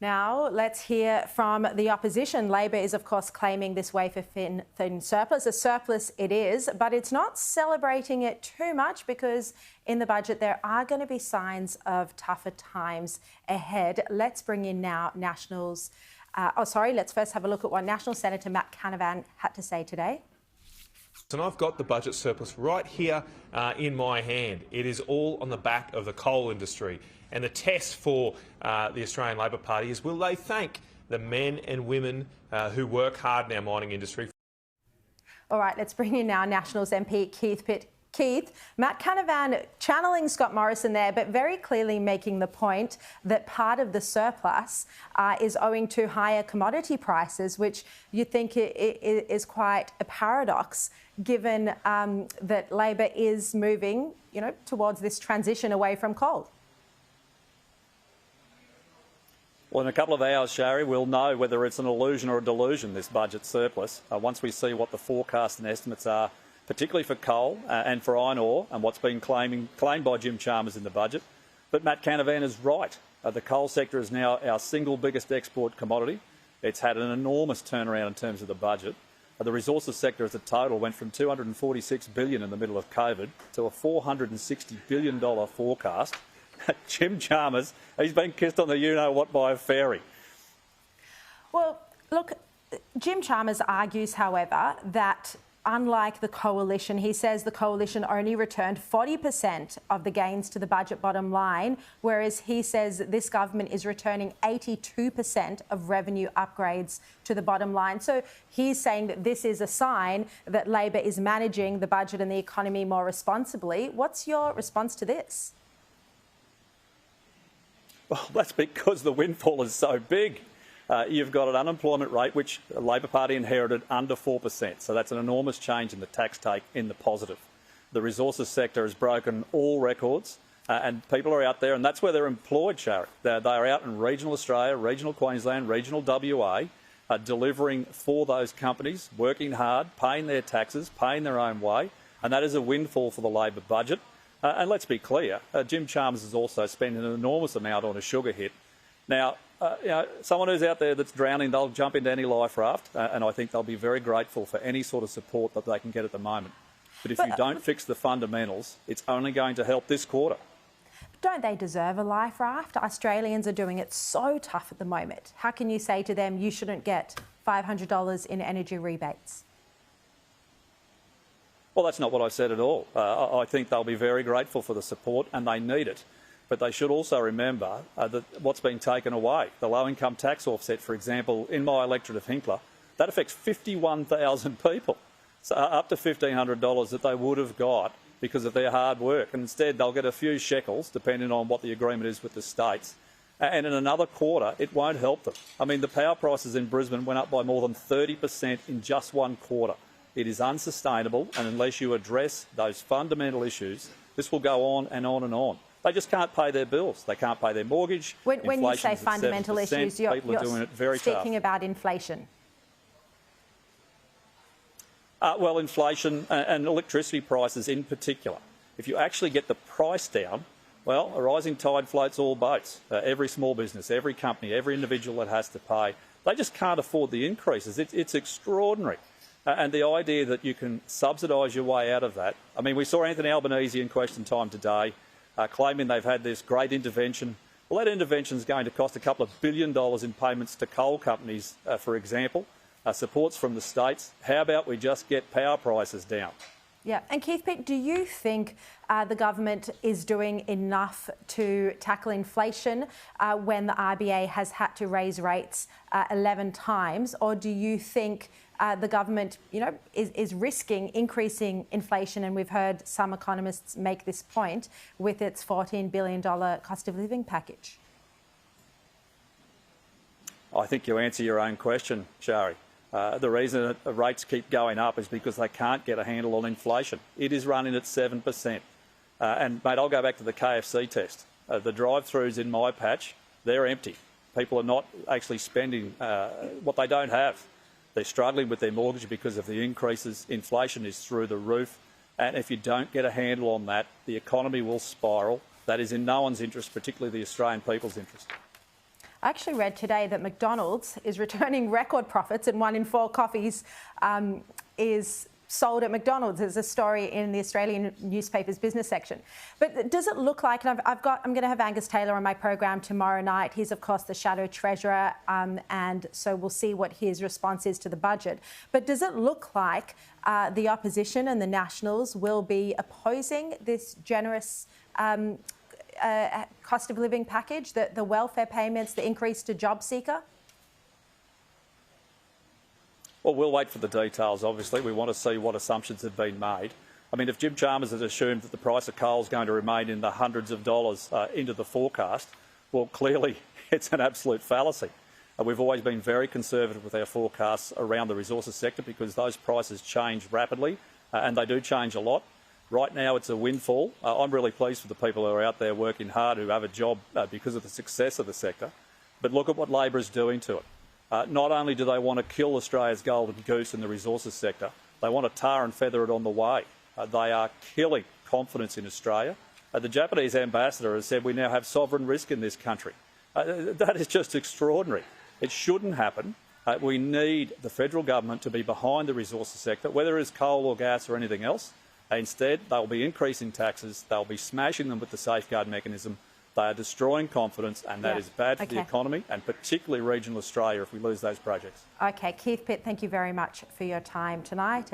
Now, let's hear from the opposition. Labor is, of course, claiming this wafer-thin surplus. A surplus it is, but it's not celebrating it too much because in the budget there are going to be signs of tougher times ahead. Let's bring in now Nationals. Let's first have a look at what National Senator Matt Canavan had to say today. And I've got the budget surplus right here in my hand. It is all on the back of the coal industry. And the test for the Australian Labor Party is, will they thank the men and women who work hard in our mining industry? All right, let's bring in now Nationals MP Keith Pitt. Keith, Matt Canavan channeling Scott Morrison there, but very clearly making the point that part of the surplus is owing to higher commodity prices, which you think is quite a paradox, given that Labor is moving, towards this transition away from coal. Well, in a couple of hours, Sharri, we'll know whether it's an illusion or a delusion, this budget surplus, once we see what the forecasts and estimates are, particularly for coal and for iron ore, and what's been claimed by Jim Chalmers in the budget. But Matt Canavan is right. The coal sector is now our single biggest export commodity. It's had an enormous turnaround in terms of the budget. The resources sector as a total went from $246 billion in the middle of COVID to a $460 billion forecast. Jim Chalmers, he's been kissed on the you-know-what by a fairy. Well, look, Jim Chalmers argues, however, that unlike the coalition, he says the coalition only returned 40% of the gains to the budget bottom line, whereas he says this government is returning 82% of revenue upgrades to the bottom line. So he's saying that this is a sign that Labor is managing the budget and the economy more responsibly. What's your response to this? Well, that's because the windfall is so big. You've got an unemployment rate which the Labor Party inherited under 4%, so that's an enormous change in the tax take in the positive. The resources sector has broken all records and people are out there, and that's where they're employed, Sharri. They are out in regional Australia, regional Queensland, regional WA, delivering for those companies, working hard, paying their taxes, paying their own way, and that is a windfall for the Labor budget. And let's be clear, Jim Chalmers has also spent an enormous amount on a sugar hit. Now, someone who's out there that's drowning, they'll jump into any life raft, and I think they'll be very grateful for any sort of support that they can get at the moment. But if you don't fix the fundamentals, it's only going to help this quarter. Don't they deserve a life raft? Australians are doing it so tough at the moment. How can you say to them you shouldn't get $500 in energy rebates? Well, that's not what I said at all. I think they'll be very grateful for the support, and they need it. But they should also remember that what's being taken away, the low-income tax offset, for example, in my electorate of Hinkler, that affects 51,000 people, so up to $1,500 that they would have got because of their hard work. And instead, they'll get a few shekels, depending on what the agreement is with the states. And in another quarter, it won't help them. I mean, the power prices in Brisbane went up by more than 30% in just one quarter. It is unsustainable, and unless you address those fundamental issues, this will go on and on and on. They just can't pay their bills. They can't pay their mortgage. When you say fundamental issues, you're doing it very speaking tough. about inflation. Well, inflation and electricity prices in particular. If you actually get the price down, well, a rising tide floats all boats. Every small business, every company, every individual that has to pay, they just can't afford the increases. It's extraordinary. And the idea that you can subsidise your way out of that. I mean, we saw Anthony Albanese in Question Time today claiming they've had this great intervention. Well, that intervention is going to cost a couple of $1 billion in payments to coal companies, for example, supports from the states. How about we just get power prices down? Yeah, and Keith Pitt, do you think the government is doing enough to tackle inflation when the RBA has had to raise rates 11 times, or do you think the government, is risking increasing inflation? And we've heard some economists make this point with its $14 billion cost of living package. I think you answer your own question, Sharri. The reason that rates keep going up is because they can't get a handle on inflation. It is running at 7%. And, mate, I'll go back to the KFC test. The drive-thrus in my patch, they're empty. People are not actually spending what they don't have. They're struggling with their mortgage because of the increases. Inflation is through the roof. And if you don't get a handle on that, the economy will spiral. That is in no one's interest, particularly the Australian people's interest. I actually read today that McDonald's is returning record profits and 1 in 4 coffees is sold at McDonald's. There's a story in the Australian newspaper's business section. But does it look like, and I'm going to have Angus Taylor on my program tomorrow night. He's, of course, the shadow treasurer, and so we'll see what his response is to the budget. But does it look like the opposition and the Nationals will be opposing this generous cost of living package, the welfare payments, the increase to JobSeeker? Well, we'll wait for the details, obviously. We want to see what assumptions have been made. I mean, if Jim Chalmers has assumed that the price of coal is going to remain in the hundreds of dollars into the forecast, well, clearly it's an absolute fallacy. We've always been very conservative with our forecasts around the resources sector because those prices change rapidly, and they do change a lot. Right now, it's a windfall. I'm really pleased for the people who are out there working hard, who have a job because of the success of the sector. But look at what Labor is doing to it. Not only do they want to kill Australia's golden goose in the resources sector, they want to tar and feather it on the way. They are killing confidence in Australia. The Japanese ambassador has said we now have sovereign risk in this country. That is just extraordinary. It shouldn't happen. We need the federal government to be behind the resources sector, whether it's coal or gas or anything else. Instead, they'll be increasing taxes, they'll be smashing them with the safeguard mechanism. They are destroying confidence, and that is bad for the economy, and particularly regional Australia if we lose those projects. OK, Keith Pitt, thank you very much for your time tonight.